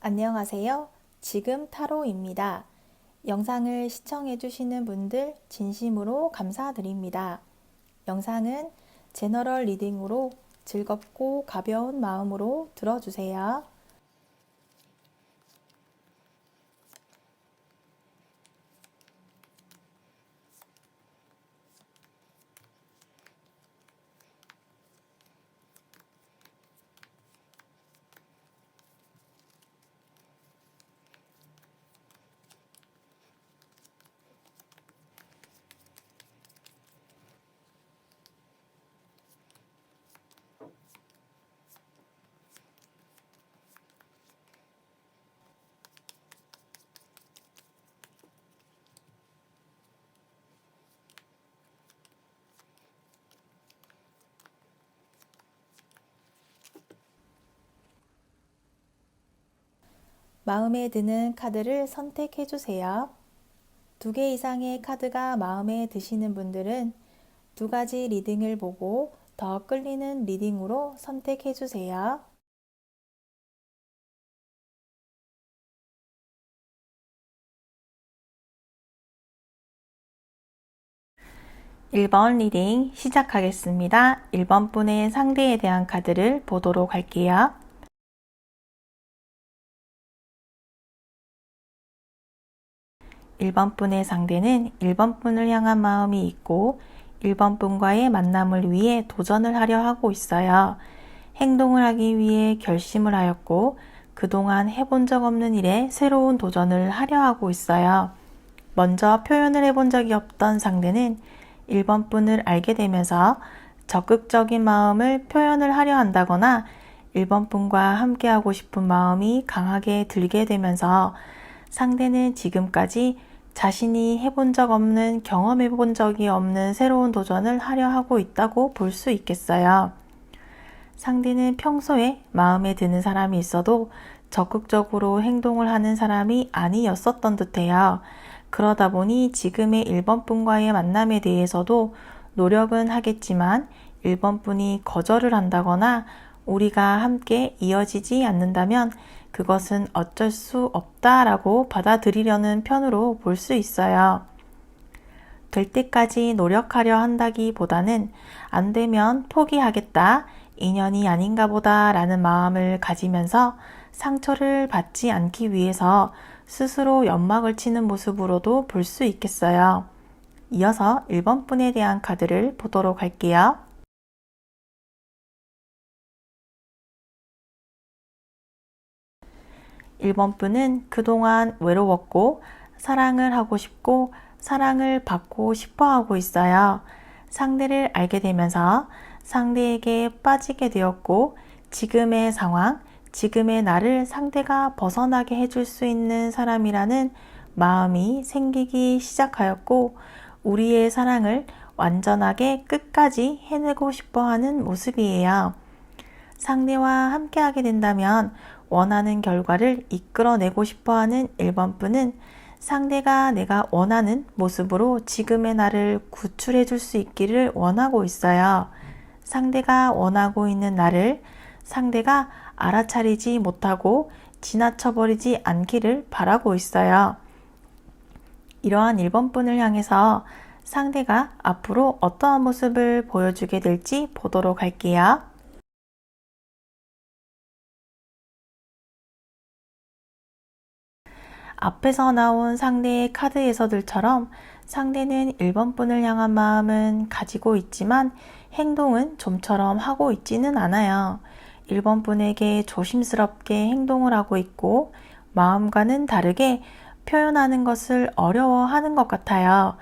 안녕하세요. 지금 타로입니다. 영상을 시청해주시는 분들 진심으로 감사드립니다. 영상은 제너럴 리딩으로 즐겁고 가벼운 마음으로 들어주세요. 마음에 드는 카드를 선택해 주세요. 2개 이상의 카드가 마음에 드시는 분들은 2가지 리딩을 보고 더 끌리는 리딩으로 선택해 주세요. 1번 리딩 시작하겠습니다. 1번 분의 상대에 대한 카드를 보도록 할게요. 1번 분의 상대는 1번 분을 향한 마음이 있고 1번 분과의 만남을 위해 도전을 하려 하고 있어요. 행동을 하기 위해 결심을 하였고 그동안 해본 적 없는 일에 새로운 도전을 하려 하고 있어요. 먼저 표현을 해본 적이 없던 상대는 1번 분을 알게 되면서 적극적인 마음을 표현을 하려 한다거나 1번 분과 함께하고 싶은 마음이 강하게 들게 되면서 상대는 지금까지 자신이 해본 적 없는, 경험해 본 적이 없는 새로운 도전을 하려 하고 있다고 볼 수 있겠어요. 상대는 평소에 마음에 드는 사람이 있어도 적극적으로 행동을 하는 사람이 아니었었던 듯해요. 그러다 보니 지금의 1번 분과의 만남에 대해서도 노력은 하겠지만 1번 분이 거절을 한다거나 우리가 함께 이어지지 않는다면 그것은 어쩔 수 없다라고 받아들이려는 편으로 볼 수 있어요. 될 때까지 노력하려 한다기보다는 안 되면 포기하겠다, 인연이 아닌가 보다 라는 마음을 가지면서 상처를 받지 않기 위해서 스스로 연막을 치는 모습으로도 볼 수 있겠어요. 이어서 1번 분에 대한 카드를 보도록 할게요. 1번 분은 그동안 외로웠고 사랑을 하고 싶고 사랑을 받고 싶어 하고 있어요. 상대를 알게 되면서 상대에게 빠지게 되었고 지금의 상황, 지금의 나를 상대가 벗어나게 해줄 수 있는 사람이라는 마음이 생기기 시작하였고 우리의 사랑을 완전하게 끝까지 해내고 싶어 하는 모습이에요. 상대와 함께하게 된다면 원하는 결과를 이끌어내고 싶어하는 1번 분은 상대가 내가 원하는 모습으로 지금의 나를 구출해 줄 수 있기를 원하고 있어요. 상대가 원하고 있는 나를 상대가 알아차리지 못하고 지나쳐버리지 않기를 바라고 있어요. 이러한 1번 분을 향해서 상대가 앞으로 어떠한 모습을 보여주게 될지 보도록 할게요. 앞에서 나온 상대의 카드에서들처럼 상대는 1번 분을 향한 마음은 가지고 있지만 행동은 좀처럼 하고 있지는 않아요. 1번 분에게 조심스럽게 행동을 하고 있고 마음과는 다르게 표현하는 것을 어려워하는 것 같아요.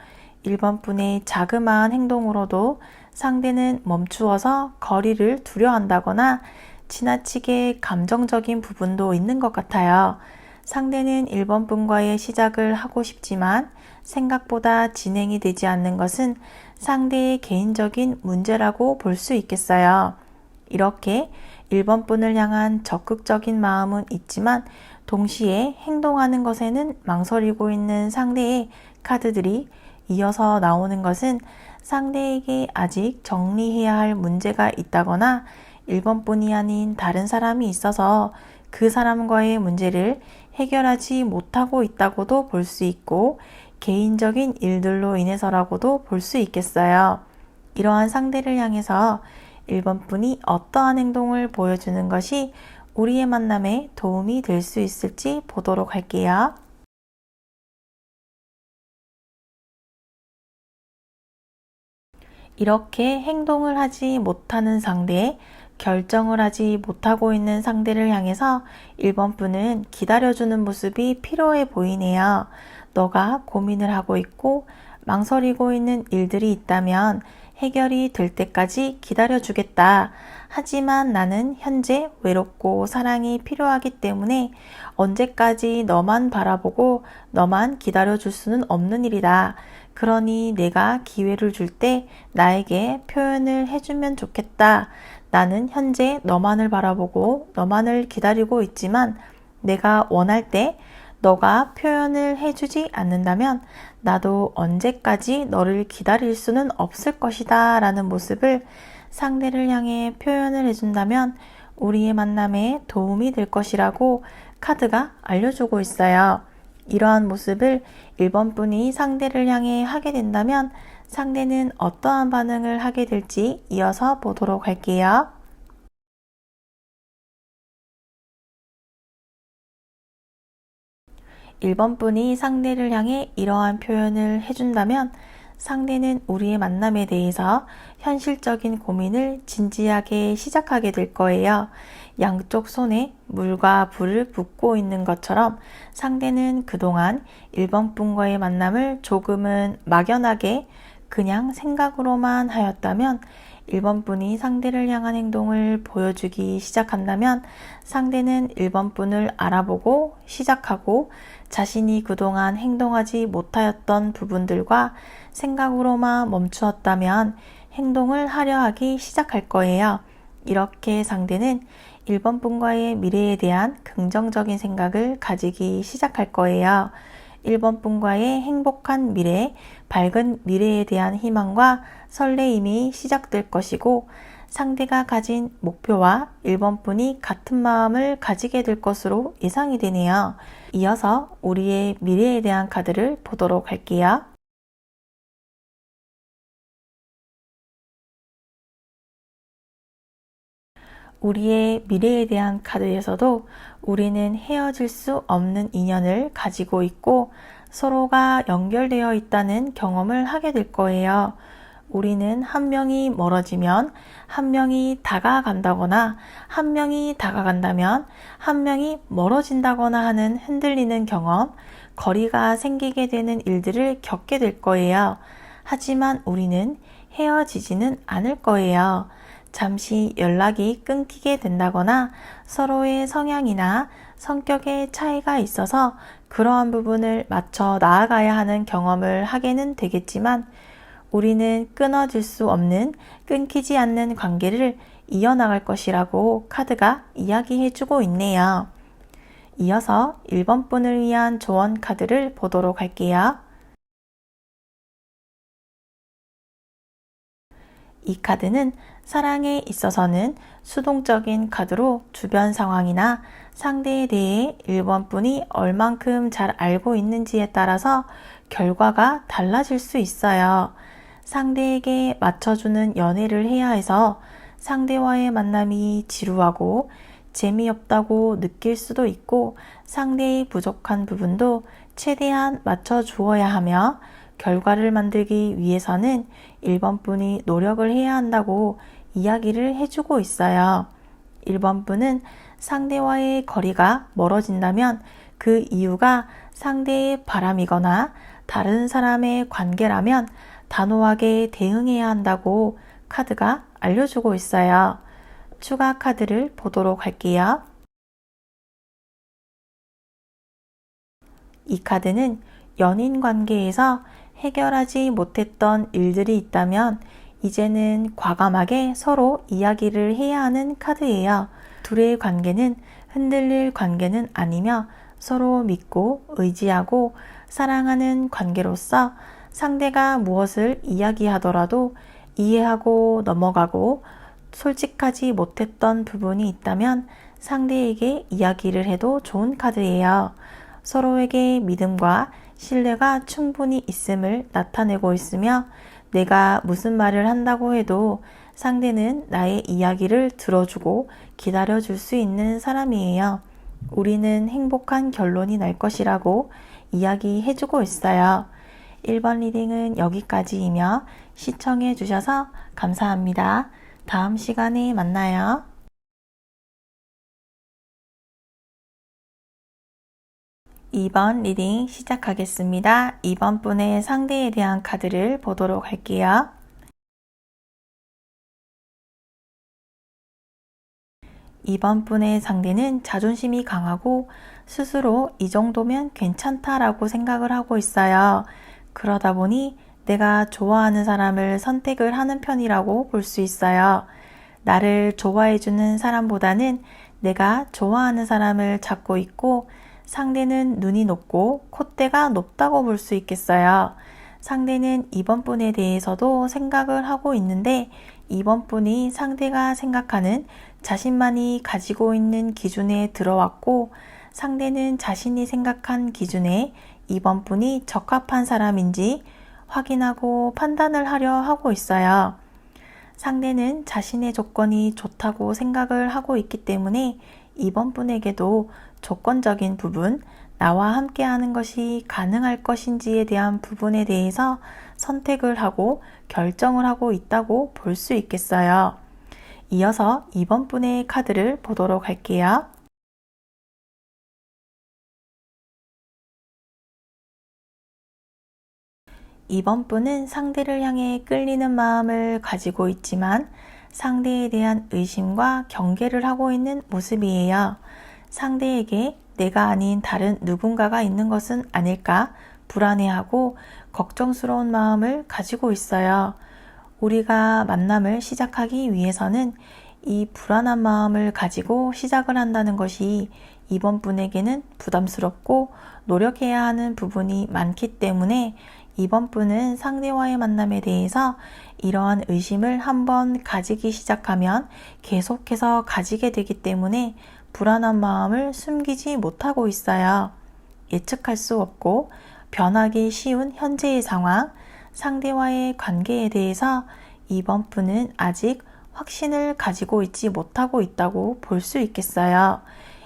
1번 분의 자그마한 행동으로도 상대는 멈추어서 거리를 두려 한다거나 지나치게 감정적인 부분도 있는 것 같아요. 상대는 1번 분과의 시작을 하고 싶지만 생각보다 진행이 되지 않는 것은 상대의 개인적인 문제라고 볼 수 있겠어요. 이렇게 1번 분을 향한 적극적인 마음은 있지만 동시에 행동하는 것에는 망설이고 있는 상대의 카드들이 이어서 나오는 것은 상대에게 아직 정리해야 할 문제가 있다거나 1번 분이 아닌 다른 사람이 있어서 그 사람과의 문제를 해결하지 못하고 있다고도 볼 수 있고 개인적인 일들로 인해서라고도 볼 수 있겠어요. 이러한 상대를 향해서 1번 분이 어떠한 행동을 보여주는 것이 우리의 만남에 도움이 될 수 있을지 보도록 할게요. 이렇게 행동을 하지 못하는 상대, 결정을 하지 못하고 있는 상대를 향해서 1번 분은 기다려주는 모습이 필요해 보이네요. 너가 고민을 하고 있고 망설이고 있는 일들이 있다면 해결이 될 때까지 기다려주겠다. 하지만 나는 현재 외롭고 사랑이 필요하기 때문에 언제까지 너만 바라보고 너만 기다려줄 수는 없는 일이다. 그러니 내가 기회를 줄 때 나에게 표현을 해주면 좋겠다. 나는 현재 너만을 바라보고 너만을 기다리고 있지만 내가 원할 때 너가 표현을 해주지 않는다면 나도 언제까지 너를 기다릴 수는 없을 것이다 라는 모습을 상대를 향해 표현을 해준다면 우리의 만남에 도움이 될 것이라고 카드가 알려주고 있어요. 이러한 모습을 1번 분이 상대를 향해 하게 된다면 상대는 어떠한 반응을 하게 될지 이어서 보도록 할게요. 1번 분이 상대를 향해 이러한 표현을 해준다면 상대는 우리의 만남에 대해서 현실적인 고민을 진지하게 시작하게 될 거예요. 양쪽 손에 물과 불을 붓고 있는 것처럼 상대는 그동안 1번 분과의 만남을 조금은 막연하게 그냥 생각으로만 하였다면 1번 분이 상대를 향한 행동을 보여주기 시작한다면 상대는 1번 분을 알아보고 시작하고 자신이 그동안 행동하지 못하였던 부분들과 생각으로만 멈추었다면 행동을 하려 하기 시작할 거예요. 이렇게 상대는 1번 분과의 미래에 대한 긍정적인 생각을 가지기 시작할 거예요. 1번 분과의 행복한 미래, 밝은 미래에 대한 희망과 설레임이 시작될 것이고 상대가 가진 목표와 1번 분이 같은 마음을 가지게 될 것으로 예상이 되네요. 이어서 우리의 미래에 대한 카드를 보도록 할게요. 우리의 미래에 대한 카드에서도 우리는 헤어질 수 없는 인연을 가지고 있고 서로가 연결되어 있다는 경험을 하게 될 거예요. 우리는 한 명이 멀어지면 한 명이 다가간다거나 한 명이 다가간다면 한 명이 멀어진다거나 하는 흔들리는 경험, 거리가 생기게 되는 일들을 겪게 될 거예요. 하지만 우리는 헤어지지는 않을 거예요. 잠시 연락이 끊기게 된다거나 서로의 성향이나 성격의 차이가 있어서 그러한 부분을 맞춰 나아가야 하는 경험을 하게는 되겠지만 우리는 끊어질 수 없는 끊기지 않는 관계를 이어나갈 것이라고 카드가 이야기해주고 있네요. 이어서 1번 분을 위한 조언 카드를 보도록 할게요. 이 카드는 사랑에 있어서는 수동적인 카드로 주변 상황이나 상대에 대해 1번 분이 얼만큼 잘 알고 있는지에 따라서 결과가 달라질 수 있어요. 상대에게 맞춰주는 연애를 해야 해서 상대와의 만남이 지루하고 재미없다고 느낄 수도 있고 상대의 부족한 부분도 최대한 맞춰주어야 하며 결과를 만들기 위해서는 1번 분이 노력을 해야 한다고 이야기를 해주고 있어요. 1번 분은 상대와의 거리가 멀어진다면 그 이유가 상대의 바람이거나 다른 사람의 관계라면 단호하게 대응해야 한다고 카드가 알려주고 있어요. 추가 카드를 보도록 할게요. 이 카드는 연인 관계에서 해결하지 못했던 일들이 있다면 이제는 과감하게 서로 이야기를 해야 하는 카드예요. 둘의 관계는 흔들릴 관계는 아니며 서로 믿고 의지하고 사랑하는 관계로서 상대가 무엇을 이야기하더라도 이해하고 넘어가고 솔직하지 못했던 부분이 있다면 상대에게 이야기를 해도 좋은 카드예요. 서로에게 믿음과 신뢰가 충분히 있음을 나타내고 있으며 내가 무슨 말을 한다고 해도 상대는 나의 이야기를 들어주고 기다려줄 수 있는 사람이에요. 우리는 행복한 결론이 날 것이라고 이야기해주고 있어요. 1번 리딩은 여기까지이며 시청해 주셔서 감사합니다. 다음 시간에 만나요. 2번 리딩 시작하겠습니다. 2번 분의 상대에 대한 카드를 보도록 할게요. 2번 분의 상대는 자존심이 강하고 스스로 이 정도면 괜찮다라고 생각을 하고 있어요. 그러다 보니 내가 좋아하는 사람을 선택을 하는 편이라고 볼 수 있어요. 나를 좋아해주는 사람보다는 내가 좋아하는 사람을 찾고 있고 상대는 눈이 높고 콧대가 높다고 볼 수 있겠어요. 상대는 이번 분에 대해서도 생각을 하고 있는데 이번 분이 상대가 생각하는 자신만이 가지고 있는 기준에 들어왔고 상대는 자신이 생각한 기준에 이번 분이 적합한 사람인지 확인하고 판단을 하려 하고 있어요. 상대는 자신의 조건이 좋다고 생각을 하고 있기 때문에 이번 분에게도 조건적인 부분, 나와 함께 하는 것이 가능할 것인지에 대한 부분에 대해서 선택을 하고 결정을 하고 있다고 볼 수 있겠어요. 이어서 이번 분의 카드를 보도록 할게요. 이번 분은 상대를 향해 끌리는 마음을 가지고 있지만 상대에 대한 의심과 경계를 하고 있는 모습이에요. 상대에게 내가 아닌 다른 누군가가 있는 것은 아닐까 불안해하고 걱정스러운 마음을 가지고 있어요. 우리가 만남을 시작하기 위해서는 이 불안한 마음을 가지고 시작을 한다는 것이 이번 분에게는 부담스럽고 노력해야 하는 부분이 많기 때문에 이번 분은 상대와의 만남에 대해서 이러한 의심을 한번 가지기 시작하면 계속해서 가지게 되기 때문에 불안한 마음을 숨기지 못하고 있어요. 예측할 수 없고 변하기 쉬운 현재의 상황, 상대와의 관계에 대해서 이번 분은 아직 확신을 가지고 있지 못하고 있다고 볼 수 있겠어요.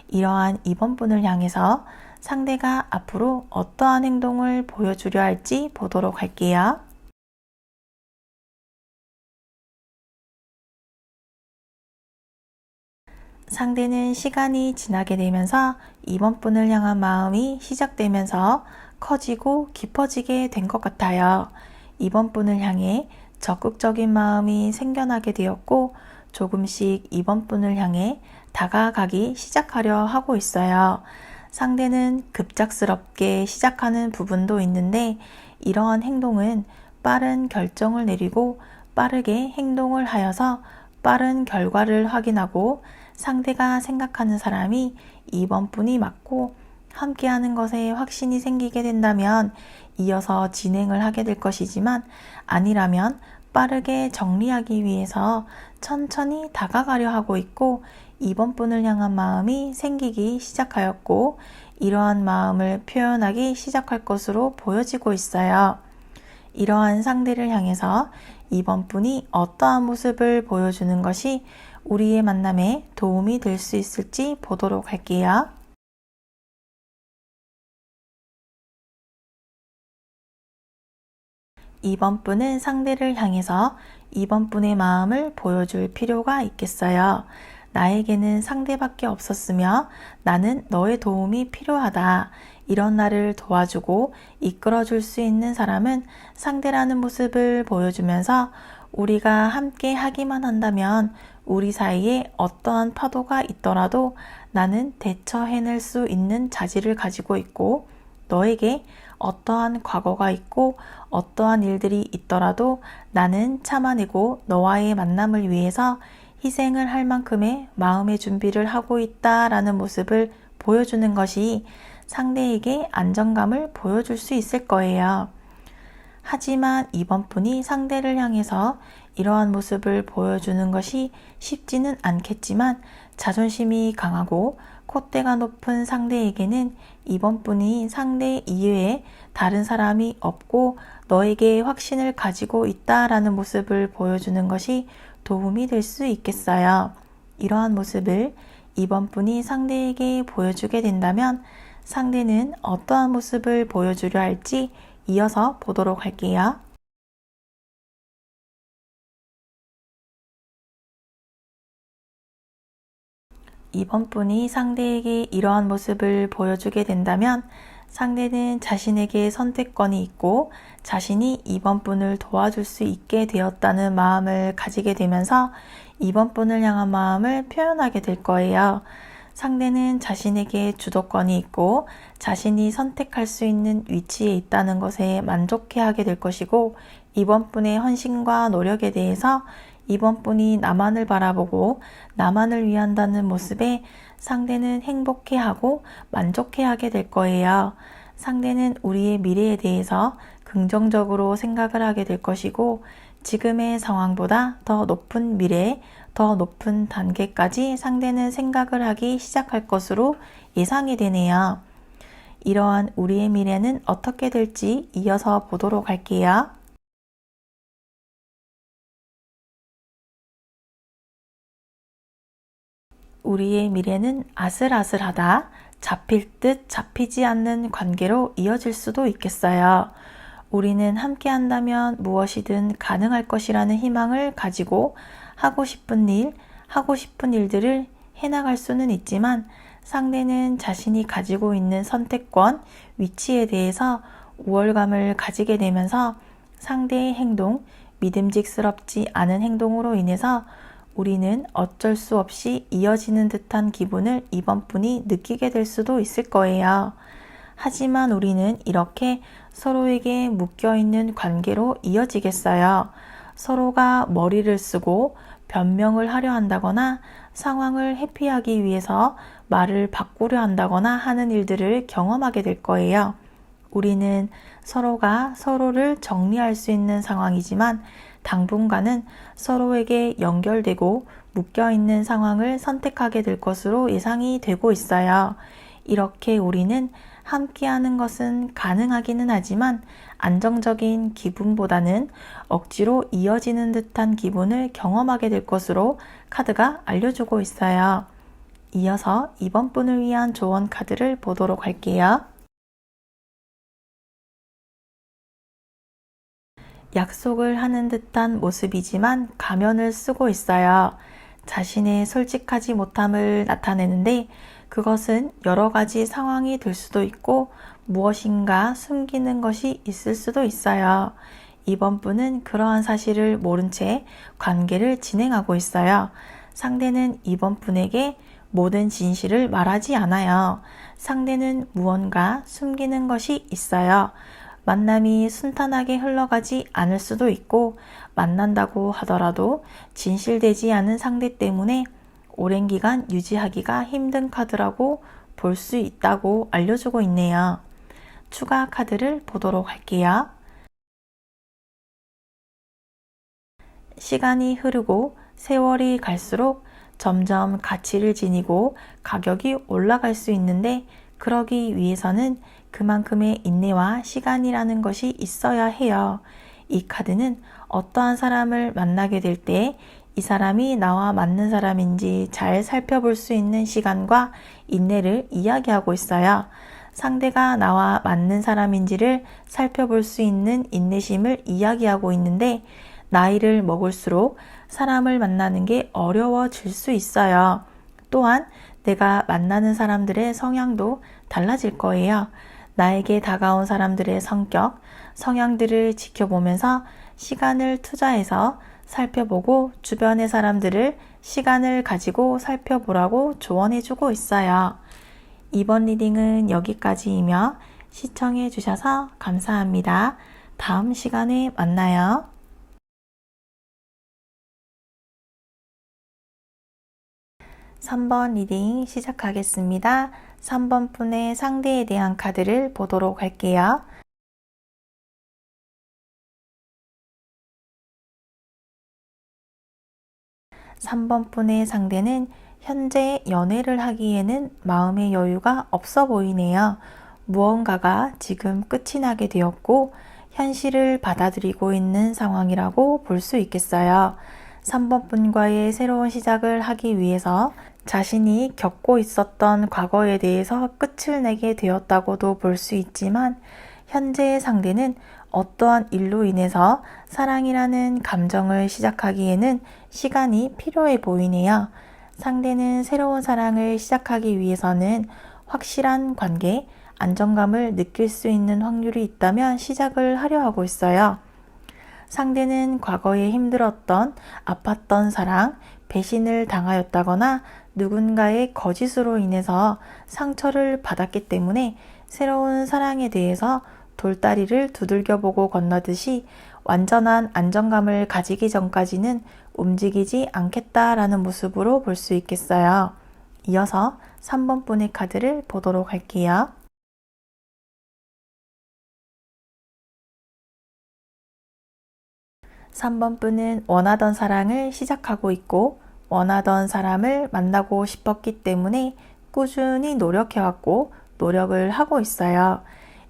이러한 이번 분을 향해서 상대가 앞으로 어떠한 행동을 보여주려 할지 보도록 할게요. 상대는 시간이 지나게 되면서 이번 분을 향한 마음이 시작되면서 커지고 깊어지게 된 것 같아요. 이번 분을 향해 적극적인 마음이 생겨나게 되었고 조금씩 이번 분을 향해 다가가기 시작하려 하고 있어요. 상대는 급작스럽게 시작하는 부분도 있는데 이러한 행동은 빠른 결정을 내리고 빠르게 행동을 하여서 빠른 결과를 확인하고 상대가 생각하는 사람이 이번 분이 맞고 함께하는 것에 확신이 생기게 된다면 이어서 진행을 하게 될 것이지만 아니라면 빠르게 정리하기 위해서 천천히 다가가려 하고 있고 이번 분을 향한 마음이 생기기 시작하였고 이러한 마음을 표현하기 시작할 것으로 보여지고 있어요. 이러한 상대를 향해서 이번 분이 어떠한 모습을 보여주는 것이 우리의 만남에 도움이 될 수 있을지 보도록 할게요. 이번 분은 상대를 향해서 이번 분의 마음을 보여줄 필요가 있겠어요. 나에게는 상대밖에 없었으며 나는 너의 도움이 필요하다. 이런 나를 도와주고 이끌어줄 수 있는 사람은 상대라는 모습을 보여주면서 우리가 함께 하기만 한다면 우리 사이에 어떠한 파도가 있더라도 나는 대처해낼 수 있는 자질을 가지고 있고 너에게 어떠한 과거가 있고 어떠한 일들이 있더라도 나는 참아내고 너와의 만남을 위해서 희생을 할 만큼의 마음의 준비를 하고 있다라는 모습을 보여주는 것이 상대에게 안정감을 보여줄 수 있을 거예요. 하지만 이번 분이 상대를 향해서 이러한 모습을 보여주는 것이 쉽지는 않겠지만 자존심이 강하고 콧대가 높은 상대에게는 이번 분이 상대 이외에 다른 사람이 없고 너에게 확신을 가지고 있다라는 모습을 보여주는 것이 도움이 될 수 있겠어요. 이러한 모습을 이번 분이 상대에게 보여주게 된다면 상대는 어떠한 모습을 보여주려 할지 이어서 보도록 할게요. 이번 분이 상대에게 이러한 모습을 보여주게 된다면 상대는 자신에게 선택권이 있고 자신이 이번 분을 도와줄 수 있게 되었다는 마음을 가지게 되면서 이번 분을 향한 마음을 표현하게 될 거예요. 상대는 자신에게 주도권이 있고 자신이 선택할 수 있는 위치에 있다는 것에 만족해하게 될 것이고 이번 분의 헌신과 노력에 대해서 이번 분이 나만을 바라보고 나만을 위한다는 모습에 상대는 행복해하고 만족해하게 될 거예요. 상대는 우리의 미래에 대해서 긍정적으로 생각을 하게 될 것이고 지금의 상황보다 더 높은 미래, 더 높은 단계까지 상대는 생각을 하기 시작할 것으로 예상이 되네요. 이러한 우리의 미래는 어떻게 될지 이어서 보도록 할게요. 우리의 미래는 아슬아슬하다, 잡힐 듯 잡히지 않는 관계로 이어질 수도 있겠어요. 우리는 함께 한다면 무엇이든 가능할 것이라는 희망을 가지고 하고 싶은 일들을 해나갈 수는 있지만 상대는 자신이 가지고 있는 선택권, 위치에 대해서 우월감을 가지게 되면서 상대의 행동, 믿음직스럽지 않은 행동으로 인해서 우리는 어쩔 수 없이 이어지는 듯한 기분을 이번 분이 느끼게 될 수도 있을 거예요. 하지만 우리는 이렇게 서로에게 묶여있는 관계로 이어지겠어요. 서로가 머리를 쓰고 변명을 하려 한다거나 상황을 회피하기 위해서 말을 바꾸려 한다거나 하는 일들을 경험하게 될 거예요. 우리는 서로가 서로를 정리할 수 있는 상황이지만 당분간은 서로에게 연결되고 묶여있는 상황을 선택하게 될 것으로 예상이 되고 있어요. 이렇게 우리는 함께하는 것은 가능하기는 하지만 안정적인 기분보다는 억지로 이어지는 듯한 기분을 경험하게 될 것으로 카드가 알려주고 있어요. 이어서 이번 분을 위한 조언 카드를 보도록 할게요. 약속을 하는 듯한 모습이지만 가면을 쓰고 있어요. 자신의 솔직하지 못함을 나타내는데 그것은 여러 가지 상황이 될 수도 있고 무엇인가 숨기는 것이 있을 수도 있어요. 이번 분은 그러한 사실을 모른 채 관계를 진행하고 있어요. 상대는 이번 분에게 모든 진실을 말하지 않아요. 상대는 무언가 숨기는 것이 있어요. 만남이 순탄하게 흘러가지 않을 수도 있고 만난다고 하더라도 진실되지 않은 상대 때문에 오랜 기간 유지하기가 힘든 카드라고 볼 수 있다고 알려주고 있네요. 추가 카드를 보도록 할게요. 시간이 흐르고 세월이 갈수록 점점 가치를 지니고 가격이 올라갈 수 있는데 그러기 위해서는 그만큼의 인내와 시간이라는 것이 있어야 해요. 이 카드는 어떠한 사람을 만나게 될 때 이 사람이 나와 맞는 사람인지 잘 살펴볼 수 있는 시간과 인내를 이야기하고 있어요. 상대가 나와 맞는 사람인지를 살펴볼 수 있는 인내심을 이야기하고 있는데 나이를 먹을수록 사람을 만나는 게 어려워질 수 있어요. 또한 내가 만나는 사람들의 성향도 달라질 거예요. 나에게 다가온 사람들의 성격, 성향들을 지켜보면서 시간을 투자해서 살펴보고 주변의 사람들을 시간을 가지고 살펴보라고 조언해주고 있어요. 이번 리딩은 여기까지이며 시청해 주셔서 감사합니다. 다음 시간에 만나요. 3번 리딩 시작하겠습니다. 3번 분의 상대에 대한 카드를 보도록 할게요. 3번 분의 상대는 현재 연애를 하기에는 마음의 여유가 없어 보이네요. 무언가가 지금 끝이 나게 되었고 현실을 받아들이고 있는 상황이라고 볼 수 있겠어요. 3번 분과의 새로운 시작을 하기 위해서 자신이 겪고 있었던 과거에 대해서 끝을 내게 되었다고도 볼 수 있지만 현재의 상대는 어떠한 일로 인해서 사랑이라는 감정을 시작하기에는 시간이 필요해 보이네요. 상대는 새로운 사랑을 시작하기 위해서는 확실한 관계, 안정감을 느낄 수 있는 확률이 있다면 시작을 하려 하고 있어요. 상대는 과거에 힘들었던, 아팠던 사랑, 배신을 당하였다거나 누군가의 거짓으로 인해서 상처를 받았기 때문에 새로운 사랑에 대해서 돌다리를 두들겨보고 건너듯이 완전한 안정감을 가지기 전까지는 움직이지 않겠다라는 모습으로 볼 수 있겠어요. 이어서 3번 분의 카드를 보도록 할게요. 3번 분은 원하던 사랑을 시작하고 있고 원하던 사람을 만나고 싶었기 때문에 꾸준히 노력해왔고 노력을 하고 있어요.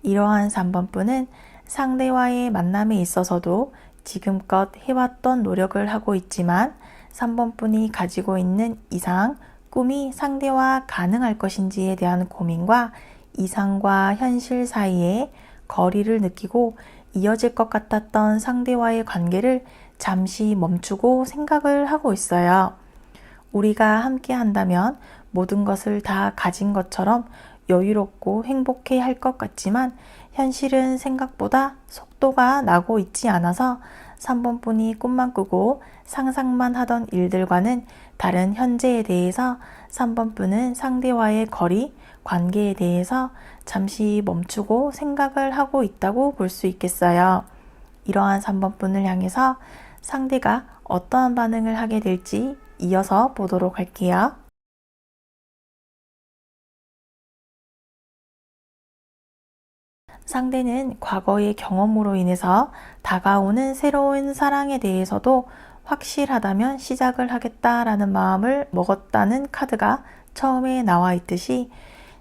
이러한 3번 분은 상대와의 만남에 있어서도 지금껏 해왔던 노력을 하고 있지만 3번 분이 가지고 있는 이상, 꿈이 상대와 가능할 것인지에 대한 고민과 이상과 현실 사이에 거리를 느끼고 이어질 것 같았던 상대와의 관계를 잠시 멈추고 생각을 하고 있어요. 우리가 함께 한다면 모든 것을 다 가진 것처럼 여유롭고 행복해 할 것 같지만 현실은 생각보다 속도가 나고 있지 않아서 3번 분이 꿈만 꾸고 상상만 하던 일들과는 다른 현재에 대해서 3번 분은 상대와의 거리, 관계에 대해서 잠시 멈추고 생각을 하고 있다고 볼 수 있겠어요. 이러한 3번 분을 향해서 상대가 어떠한 반응을 하게 될지 이어서 보도록 할게요. 상대는 과거의 경험으로 인해서 다가오는 새로운 사랑에 대해서도 확실하다면 시작을 하겠다라는 마음을 먹었다는 카드가 처음에 나와 있듯이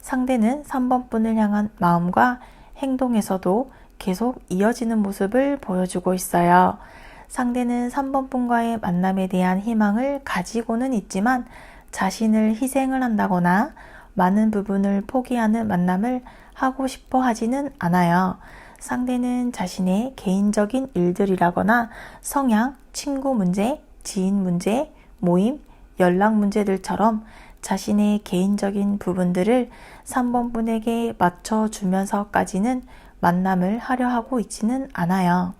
상대는 3번 분을 향한 마음과 행동에서도 계속 이어지는 모습을 보여주고 있어요. 상대는 3번 분과의 만남에 대한 희망을 가지고는 있지만 자신을 희생을 한다거나 많은 부분을 포기하는 만남을 하고 싶어 하지는 않아요. 상대는 자신의 개인적인 일들이라거나 성향, 친구 문제, 지인 문제, 모임, 연락 문제들처럼 자신의 개인적인 부분들을 3번 분에게 맞춰주면서까지는 만남을 하려 하고 있지는 않아요.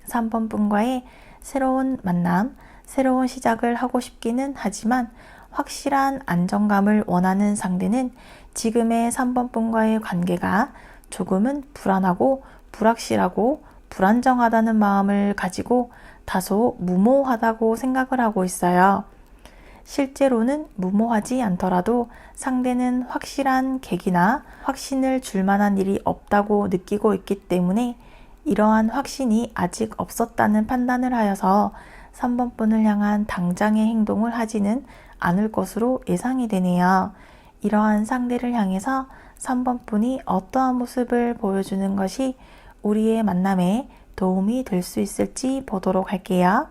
3번 분과의 새로운 만남, 새로운 시작을 하고 싶기는 하지만 확실한 안정감을 원하는 상대는 지금의 3번 분과의 관계가 조금은 불안하고 불확실하고 불안정하다는 마음을 가지고 다소 무모하다고 생각을 하고 있어요. 실제로는 무모하지 않더라도 상대는 확실한 계기나 확신을 줄 만한 일이 없다고 느끼고 있기 때문에 이러한 확신이 아직 없었다는 판단을 하여서 3번 분을 향한 당장의 행동을 하지는 않을 것으로 예상이 되네요. 이러한 상대를 향해서 3번 분이 어떠한 모습을 보여주는 것이 우리의 만남에 도움이 될 수 있을지 보도록 할게요.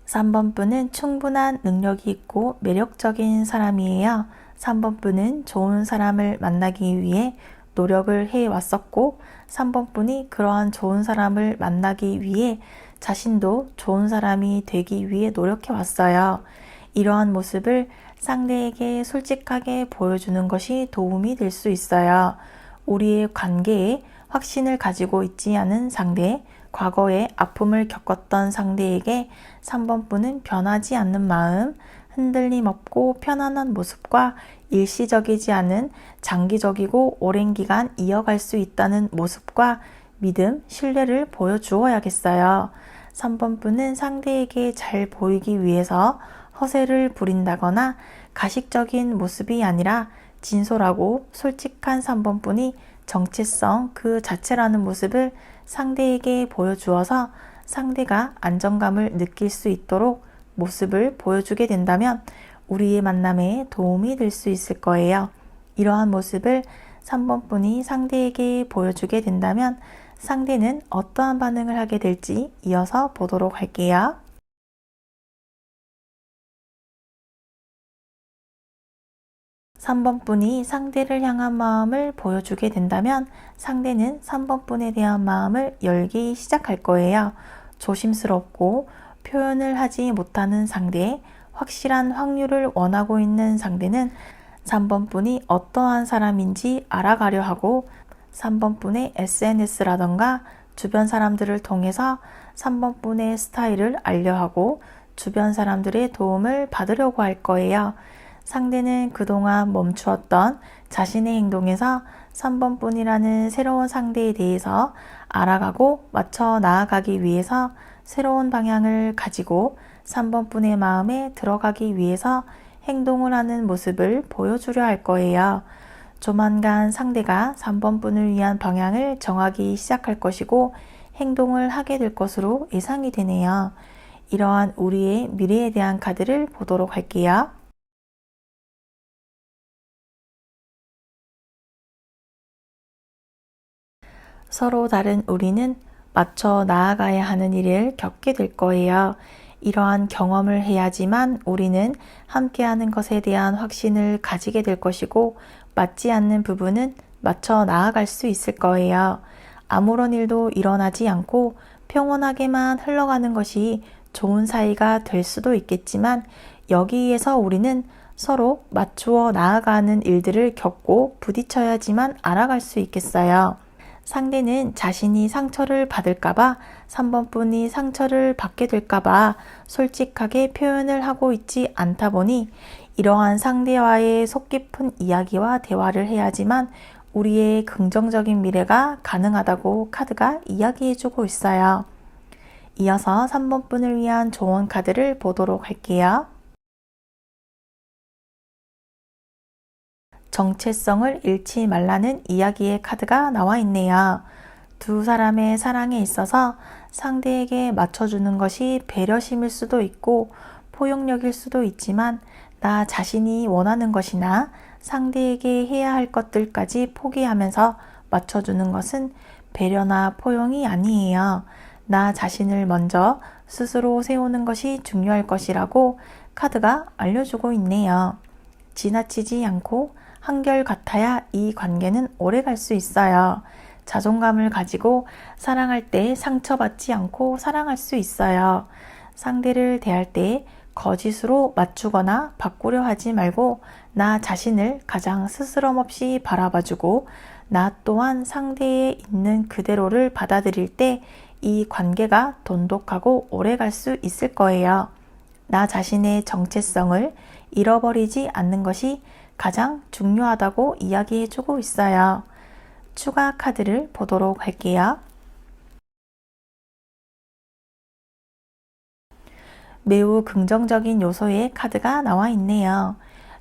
3번 분은 충분한 능력이 있고 매력적인 사람이에요. 3번 분은 좋은 사람을 만나기 위해 노력을 해왔었고 3번 분이 그러한 좋은 사람을 만나기 위해 자신도 좋은 사람이 되기 위해 노력해 왔어요. 이러한 모습을 상대에게 솔직하게 보여주는 것이 도움이 될 수 있어요. 우리의 관계에 확신을 가지고 있지 않은 상대, 과거에 아픔을 겪었던 상대에게 3번 분은 변하지 않는 마음, 흔들림 없고 편안한 모습과 일시적이지 않은 장기적이고 오랜 기간 이어갈 수 있다는 모습과 믿음, 신뢰를 보여주어야겠어요. 3번 분은 상대에게 잘 보이기 위해서 허세를 부린다거나 가식적인 모습이 아니라 진솔하고 솔직한 3번 분이 정체성 그 자체라는 모습을 상대에게 보여주어서 상대가 안정감을 느낄 수 있도록 모습을 보여주게 된다면 우리의 만남에 도움이 될 수 있을 거예요. 이러한 모습을 3번 분이 상대에게 보여주게 된다면 상대는 어떠한 반응을 하게 될지 이어서 보도록 할게요. 3번 분이 상대를 향한 마음을 보여주게 된다면 상대는 3번 분에 대한 마음을 열기 시작할 거예요. 조심스럽고 표현을 하지 못하는 상대, 확실한 확률을 원하고 있는 상대는 3번 분이 어떠한 사람인지 알아가려 하고 3번 분의 SNS라던가 주변 사람들을 통해서 3번 분의 스타일을 알려 하고 주변 사람들의 도움을 받으려고 할 거예요. 상대는 그동안 멈추었던 자신의 행동에서 3번 분이라는 새로운 상대에 대해서 알아가고 맞춰 나아가기 위해서 새로운 방향을 가지고 3번 분의 마음에 들어가기 위해서 행동을 하는 모습을 보여주려 할 거예요. 조만간 상대가 3번 분을 위한 방향을 정하기 시작할 것이고 행동을 하게 될 것으로 예상이 되네요. 이러한 우리의 미래에 대한 카드를 보도록 할게요. 서로 다른 우리는 맞춰 나아가야 하는 일을 겪게 될 거예요. 이러한 경험을 해야지만 우리는 함께하는 것에 대한 확신을 가지게 될 것이고 맞지 않는 부분은 맞춰 나아갈 수 있을 거예요. 아무런 일도 일어나지 않고 평온하게만 흘러가는 것이 좋은 사이가 될 수도 있겠지만 여기에서 우리는 서로 맞추어 나아가는 일들을 겪고 부딪혀야지만 알아갈 수 있겠어요. 상대는 자신이 상처를 받을까봐 3번 분이 상처를 받게 될까봐 솔직하게 표현을 하고 있지 않다 보니 이러한 상대와의 속 깊은 이야기와 대화를 해야지만 우리의 긍정적인 미래가 가능하다고 카드가 이야기해주고 있어요. 이어서 3번 분을 위한 조언 카드를 보도록 할게요. 정체성을 잃지 말라는 이야기의 카드가 나와 있네요. 두 사람의 사랑에 있어서 상대에게 맞춰주는 것이 배려심일 수도 있고 포용력일 수도 있지만 나 자신이 원하는 것이나 상대에게 해야 할 것들까지 포기하면서 맞춰주는 것은 배려나 포용이 아니에요. 나 자신을 먼저 스스로 세우는 것이 중요할 것이라고 카드가 알려주고 있네요. 지나치지 않고 한결같아야 이 관계는 오래 갈 수 있어요. 자존감을 가지고 사랑할 때 상처받지 않고 사랑할 수 있어요. 상대를 대할 때 거짓으로 맞추거나 바꾸려 하지 말고 나 자신을 가장 스스럼 없이 바라봐주고 나 또한 상대에 있는 그대로를 받아들일 때 이 관계가 돈독하고 오래 갈 수 있을 거예요. 나 자신의 정체성을 잃어버리지 않는 것이 가장 중요하다고 이야기해주고 있어요. 추가 카드를 보도록 할게요. 매우 긍정적인 요소의 카드가 나와 있네요.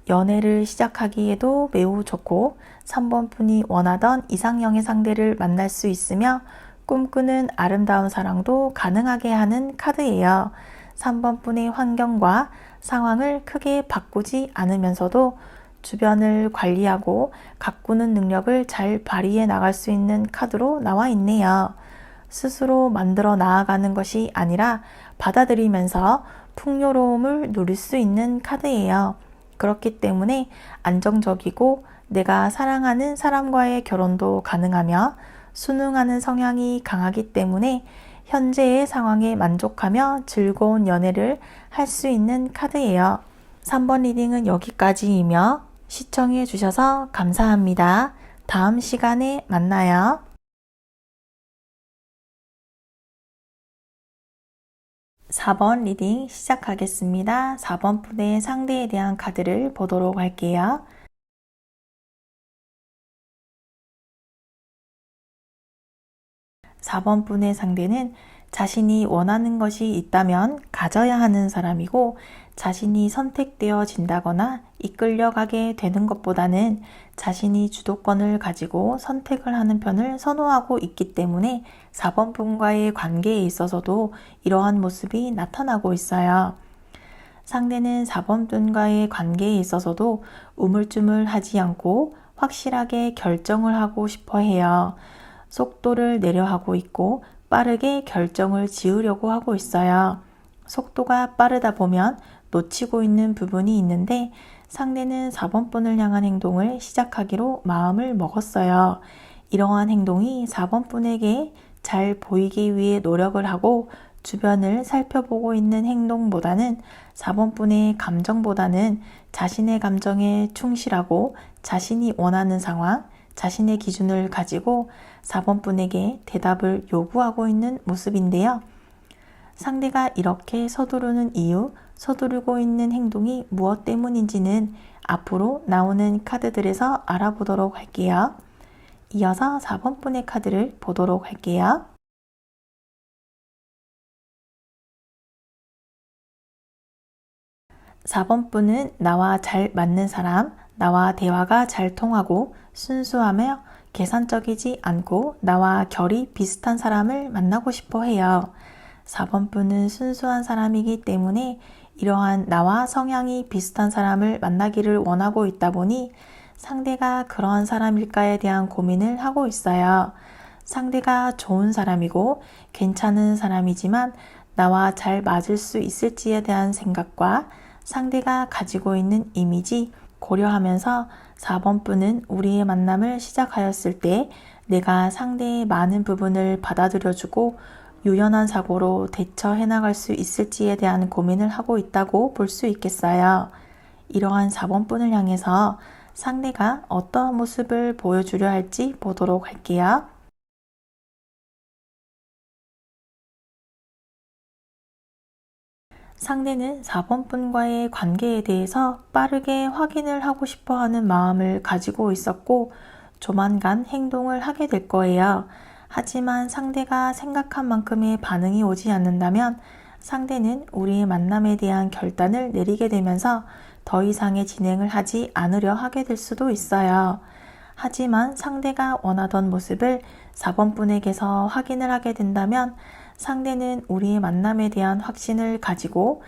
연애를 시작하기에도 매우 좋고 3번 분이 원하던 이상형의 상대를 만날 수 있으며 꿈꾸는 아름다운 사랑도 가능하게 하는 카드예요. 3번 분의 환경과 상황을 크게 바꾸지 않으면서도 주변을 관리하고 가꾸는 능력을 잘 발휘해 나갈 수 있는 카드로 나와 있네요. 스스로 만들어 나아가는 것이 아니라 받아들이면서 풍요로움을 누릴 수 있는 카드예요. 그렇기 때문에 안정적이고 내가 사랑하는 사람과의 결혼도 가능하며 순응하는 성향이 강하기 때문에 현재의 상황에 만족하며 즐거운 연애를 할 수 있는 카드예요. 3번 리딩은 여기까지이며 시청해 주셔서 감사합니다. 다음 시간에 만나요. 4번 리딩 시작하겠습니다. 4번 분의 상대에 대한 카드를 보도록 할게요. 4번 분의 상대는 자신이 원하는 것이 있다면 가져야 하는 사람이고 자신이 선택되어진다거나 이끌려가게 되는 것보다는 자신이 주도권을 가지고 선택을 하는 편을 선호하고 있기 때문에 4번 분과의 관계에 있어서도 이러한 모습이 나타나고 있어요. 상대는 4번 분과의 관계에 있어서도 우물쭈물하지 않고 확실하게 결정을 하고 싶어 해요. 속도를 내려 하고 있고 빠르게 결정을 지으려고 하고 있어요. 속도가 빠르다 보면 놓치고 있는 부분이 있는데 상대는 4번 분을 향한 행동을 시작하기로 마음을 먹었어요. 이러한 행동이 4번 분에게 잘 보이기 위해 노력을 하고 주변을 살펴보고 있는 행동보다는 4번 분의 감정보다는 자신의 감정에 충실하고 자신이 원하는 상황, 자신의 기준을 가지고 4번 분에게 대답을 요구하고 있는 모습인데요. 상대가 이렇게 서두르는 이유, 서두르고 있는 행동이 무엇 때문인지는 앞으로 나오는 카드들에서 알아보도록 할게요. 이어서 4번 분의 카드를 보도록 할게요. 4번 분은 나와 잘 맞는 사람, 나와 대화가 잘 통하고 순수하며 계산적이지 않고 나와 결이 비슷한 사람을 만나고 싶어 해요. 4번 분은 순수한 사람이기 때문에 이러한 나와 성향이 비슷한 사람을 만나기를 원하고 있다 보니 상대가 그러한 사람일까에 대한 고민을 하고 있어요. 상대가 좋은 사람이고 괜찮은 사람이지만 나와 잘 맞을 수 있을지에 대한 생각과 상대가 가지고 있는 이미지 고려하면서 4번 분은 우리의 만남을 시작하였을 때 내가 상대의 많은 부분을 받아들여주고 유연한 사고로 대처해 나갈 수 있을지에 대한 고민을 하고 있다고 볼 수 있겠어요. 이러한 4번 분을 향해서 상대가 어떠한 모습을 보여주려 할지 보도록 할게요. 상대는 4번 분과의 관계에 대해서 빠르게 확인을 하고 싶어 하는 마음을 가지고 있었고 조만간 행동을 하게 될 거예요. 하지만 상대가 생각한 만큼의 반응이 오지 않는다면 상대는 우리의 만남에 대한 결단을 내리게 되면서 더 이상의 진행을 하지 않으려 하게 될 수도 있어요. 하지만 상대가 원하던 모습을 4번 분에게서 확인을 하게 된다면 상대는 우리의 만남에 대한 확신을 가지고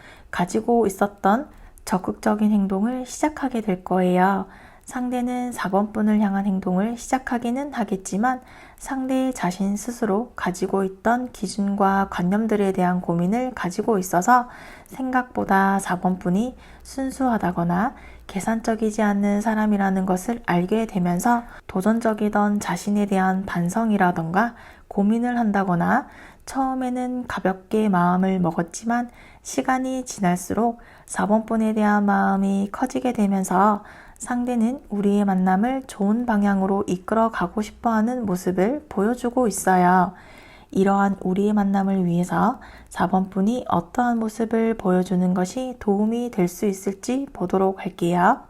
있었던 적극적인 행동을 시작하게 될 거예요. 상대는 4번 분을 향한 행동을 시작하기는 하겠지만 상대 자신 스스로 가지고 있던 기준과 관념들에 대한 고민을 가지고 있어서 생각보다 4번 분이 순수하다거나 계산적이지 않는 사람이라는 것을 알게 되면서 도전적이던 자신에 대한 반성이라던가 고민을 한다거나 처음에는 가볍게 마음을 먹었지만 시간이 지날수록 4번 분에 대한 마음이 커지게 되면서 상대는 우리의 만남을 좋은 방향으로 이끌어 가고 싶어 하는 모습을 보여주고 있어요. 이러한 우리의 만남을 위해서 4번 분이 어떠한 모습을 보여주는 것이 도움이 될 수 있을지 보도록 할게요.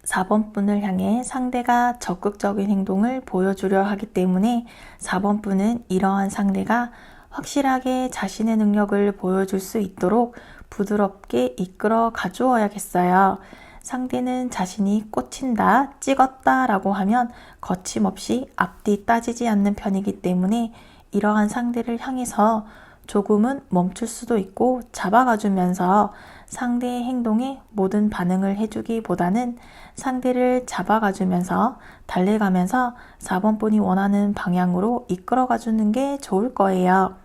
4번 분을 향해 상대가 적극적인 행동을 보여주려 하기 때문에 4번 분은 이러한 상대가 확실하게 자신의 능력을 보여줄 수 있도록 부드럽게 이끌어 가주어야겠어요. 상대는 자신이 꽂힌다, 찍었다 라고 하면 거침없이 앞뒤 따지지 않는 편이기 때문에 이러한 상대를 향해서 조금은 멈출 수도 있고 잡아가주면서 상대의 행동에 모든 반응을 해주기보다는 상대를 잡아가주면서 달래가면서 4번 분이 원하는 방향으로 이끌어가주는 게 좋을 거예요.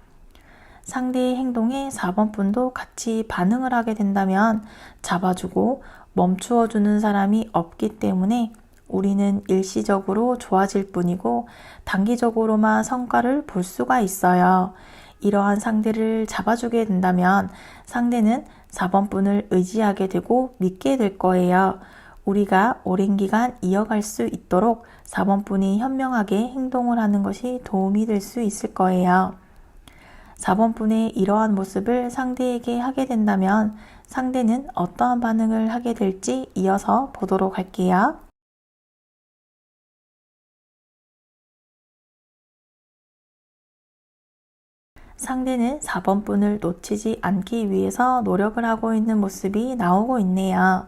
상대의 행동에 4번 분도 같이 반응을 하게 된다면 잡아주고 멈추어주는 사람이 없기 때문에 우리는 일시적으로 좋아질 뿐이고 단기적으로만 성과를 볼 수가 있어요. 이러한 상대를 잡아주게 된다면 상대는 4번 분을 의지하게 되고 믿게 될 거예요. 우리가 오랜 기간 이어갈 수 있도록 4번 분이 현명하게 행동을 하는 것이 도움이 될 수 있을 거예요. 4번 분의 이러한 모습을 상대에게 하게 된다면 상대는 어떠한 반응을 하게 될지 이어서 보도록 할게요. 상대는 4번 분을 놓치지 않기 위해서 노력을 하고 있는 모습이 나오고 있네요.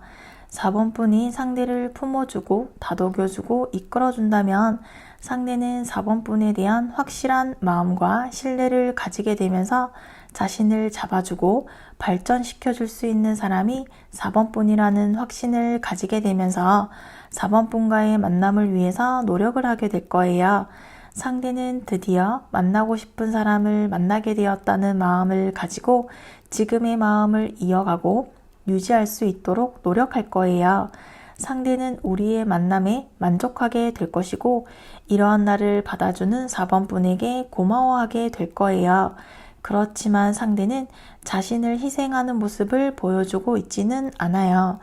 4번 분이 상대를 품어주고 다독여주고 이끌어준다면 상대는 4번 분에 대한 확실한 마음과 신뢰를 가지게 되면서 자신을 잡아주고 발전시켜줄 수 있는 사람이 4번 분이라는 확신을 가지게 되면서 4번 분과의 만남을 위해서 노력을 하게 될 거예요. 상대는 드디어 만나고 싶은 사람을 만나게 되었다는 마음을 가지고 지금의 마음을 이어가고 유지할 수 있도록 노력할 거예요. 상대는 우리의 만남에 만족하게 될 것이고 이러한 나를 받아주는 4번 분에게 고마워하게 될 거예요. 그렇지만 상대는 자신을 희생하는 모습을 보여주고 있지는 않아요.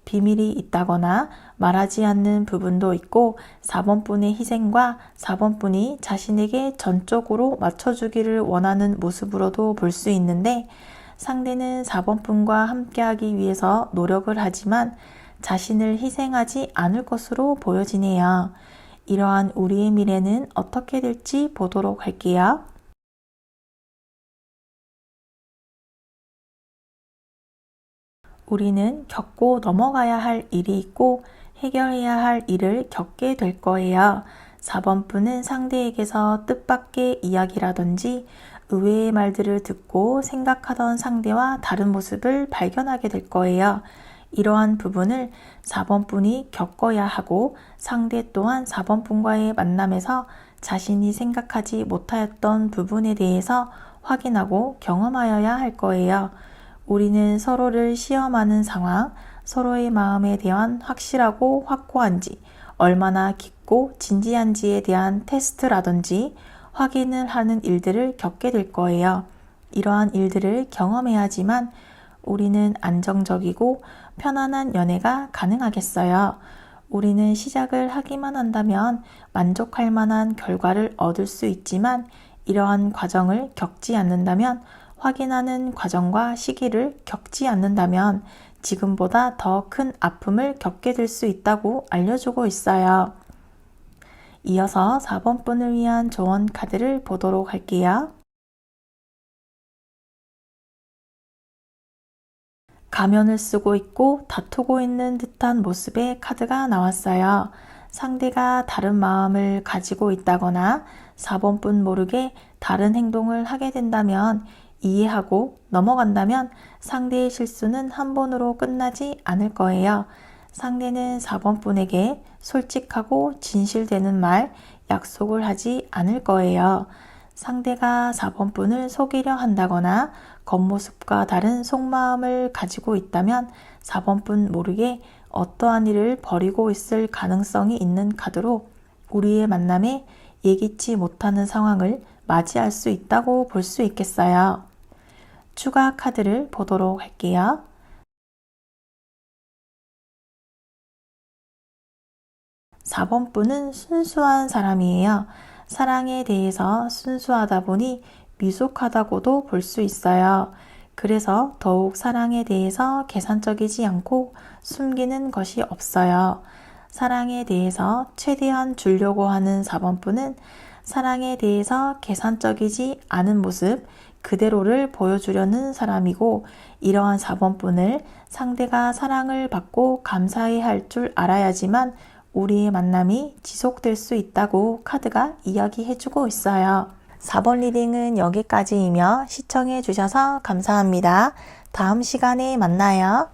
비밀이 있다거나 말하지 않는 부분도 있고 4번 분의 희생과 4번 분이 자신에게 전적으로 맞춰주기를 원하는 모습으로도 볼 수 있는데 상대는 4번 분과 함께하기 위해서 노력을 하지만 자신을 희생하지 않을 것으로 보여지네요. 이러한 우리의 미래는 어떻게 될지 보도록 할게요. 우리는 겪고 넘어가야 할 일이 있고 해결해야 할 일을 겪게 될 거예요. 4번 분은 상대에게서 뜻밖의 이야기라든지 의외의 말들을 듣고 생각하던 상대와 다른 모습을 발견하게 될 거예요. 이러한 부분을 4번 분이 겪어야 하고 상대 또한 4번 분과의 만남에서 자신이 생각하지 못하였던 부분에 대해서 확인하고 경험하여야 할 거예요. 우리는 서로를 시험하는 상황, 서로의 마음에 대한 확실하고 확고한지, 얼마나 깊고 진지한지에 대한 테스트라든지 확인을 하는 일들을 겪게 될 거예요. 이러한 일들을 경험해야지만 우리는 안정적이고 편안한 연애가 가능하겠어요. 우리는 시작을 하기만 한다면 만족할 만한 결과를 얻을 수 있지만 이러한 과정을 겪지 않는다면 확인하는 과정과 시기를 겪지 않는다면 지금보다 더 큰 아픔을 겪게 될 수 있다고 알려주고 있어요. 이어서 4번 분을 위한 조언 카드를 보도록 할게요. 가면을 쓰고 있고 다투고 있는 듯한 모습의 카드가 나왔어요. 상대가 다른 마음을 가지고 있다거나 4번 분 모르게 다른 행동을 하게 된다면 이해하고 넘어간다면 상대의 실수는 한 번으로 끝나지 않을 거예요. 상대는 4번 분에게 솔직하고 진실되는 말, 약속을 하지 않을 거예요. 상대가 4번 분을 속이려 한다거나 겉모습과 다른 속마음을 가지고 있다면 4번 분 모르게 어떠한 일을 벌이고 있을 가능성이 있는 카드로 우리의 만남에 예기치 못하는 상황을 맞이할 수 있다고 볼 수 있겠어요. 추가 카드를 보도록 할게요. (4번) 분은 순수한 사람이에요. 사랑에 대해서 순수하다 보니 미숙하다고도 볼 수 있어요. 그래서 더욱 사랑에 대해서 계산적이지 않고 숨기는 것이 없어요. 사랑에 대해서 최대한 주려고 하는 4번 분은 사랑에 대해서 계산적이지 않은 모습 그대로를 보여주려는 사람이고 이러한 4번 분을 상대가 사랑을 받고 감사해야 할 줄 알아야지만 우리의 만남이 지속될 수 있다고 카드가 이야기해주고 있어요. 4번 리딩은 여기까지이며 시청해 주셔서 감사합니다. 다음 시간에 만나요.